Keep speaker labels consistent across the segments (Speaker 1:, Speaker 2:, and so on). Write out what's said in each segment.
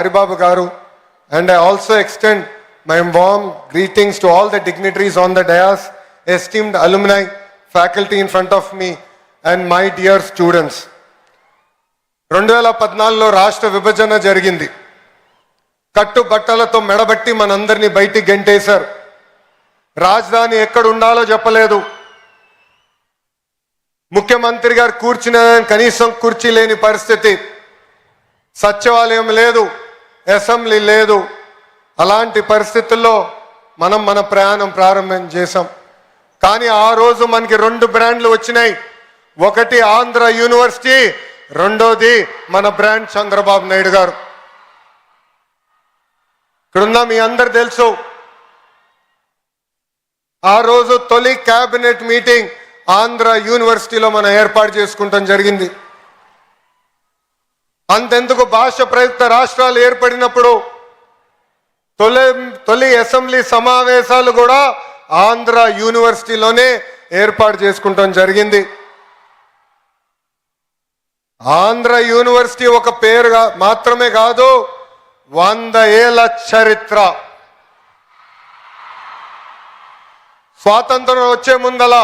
Speaker 1: Haribabu Garu, and I also extend my warm greetings to all the dignitaries on the dais, esteemed alumni, faculty in front of me, and my dear students. 2014లో రాష్ట్ర విభజన జరిగింది. కట్టు బట్టలతో మెడబట్టి మనందరినీ బయటికి గెంటేశారు. రాజధాని ఎక్కడ ఉండాలో చెప్పలేదు. ముఖ్యమంత్రి గారు కూర్చున్న కనీసం కుర్చీ లేని పరిస్థితి. సచివాలయం లేదు, అసెంబ్లీ లేదు. అలాంటి పరిస్థితుల్లో మనం మన ప్రయాణం ప్రారంభం చేశాం. కానీ ఆ రోజు మనకి 2 బ్రాండ్లు వచ్చినాయి. ఒకటి ఆంధ్ర యూనివర్సిటీ, రెండోది మన బ్రాండ్ చంద్రబాబు నాయుడు గారు. ఇక్కడున్న మీ అందరు తెలుసు, ఆ రోజు తొలి క్యాబినెట్ మీటింగ్ ఆంధ్ర యూనివర్సిటీలో మనం ఏర్పాటు చేసుకుంటాం జరిగింది. అంతెందుకు భాష ప్రయుక్త రాష్ట్రాలు ఏర్పడినప్పుడు తొలి అసెంబ్లీ సమావేశాలు కూడా ఆంధ్ర యూనివర్సిటీలోనే ఏర్పాటు చేసుకుంటాం జరిగింది. ఆంధ్ర యూనివర్సిటీ ఒక పేరు మాత్రమే కాదు, 100 ఏళ్ల చరిత్ర. స్వాతంత్రం వచ్చే ముందల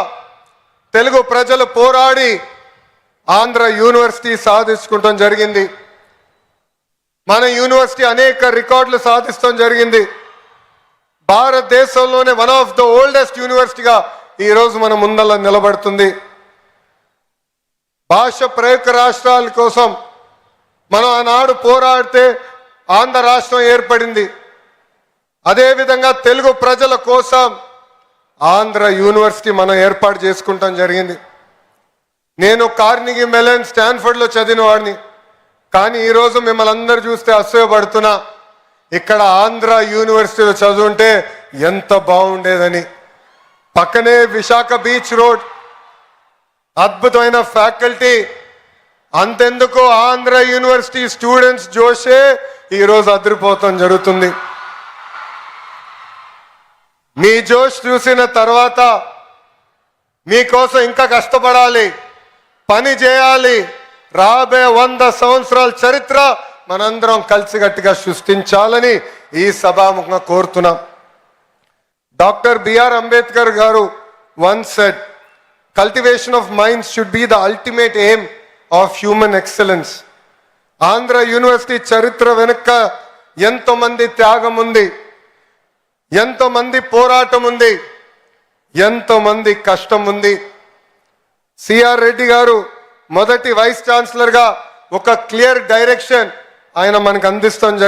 Speaker 1: తెలుగు ప్రజలు పోరాడి ఆంధ్ర యూనివర్సిటీ సాధించుకుంటాం జరిగింది. మన యూనివర్సిటీ అనేక రికార్డులు సాధిస్తాం జరిగింది. భారతదేశంలోనే వన్ ఆఫ్ ద ఓల్డెస్ట్ యూనివర్సిటీగా ఈరోజు మన ముందల నిలబడుతుంది. భాష ప్రయుక్త రాష్ట్రాల కోసం మనం ఆనాడు పోరాడితే ఆంధ్ర రాష్ట్రం ఏర్పడింది. అదేవిధంగా తెలుగు ప్రజల కోసం ఆంధ్ర యూనివర్సిటీ మనం ఏర్పాటు చేసుకుంటాం జరిగింది. నేను కార్నిగీ మెలన్ స్టాన్ఫర్డ్లో చదివిన వాడిని. కానీ ఈరోజు మిమ్మల్ని అందరూ చూస్తే అసూయపడుతున్నా, ఇక్కడ ఆంధ్ర యూనివర్సిటీలో చదువుంటే ఎంత బాగుండేదని. పక్కనే విశాఖ బీచ్ రోడ్, అద్భుతమైన ఫ్యాకల్టీ. అంతెందుకు ఆంధ్ర యూనివర్సిటీ స్టూడెంట్స్ జోషే ఈరోజు అదిరిపోతాం జరుగుతుంది. మీ జోష్ చూసిన తర్వాత మీకోసం ఇంకా కష్టపడాలి, పని చేయాలి. రాబోయే 100 సంవత్సరాల చరిత్ర మనందరం కలిసికట్టుగా సృష్టించాలని ఈ సభాముఖంగా కోరుతున్నాం. డాక్టర్ బిఆర్ అంబేద్కర్ గారు once said, cultivation of minds should be the ultimate aim of human excellence. Andhra university చరిత్ర వెనుక ఎంతో మంది త్యాగం ఉంది, ఎంతో మంది పోరాటం ఉంది, ఎంతో మంది కష్టం ఉంది. సిఆర్ రెడ్డి గారు మొదటి వైస్ ఛాన్సలర్ గా ఒక క్లియర్ డైరెక్షన్ ఆయన మనకు అందిస్తాం జరిగింది.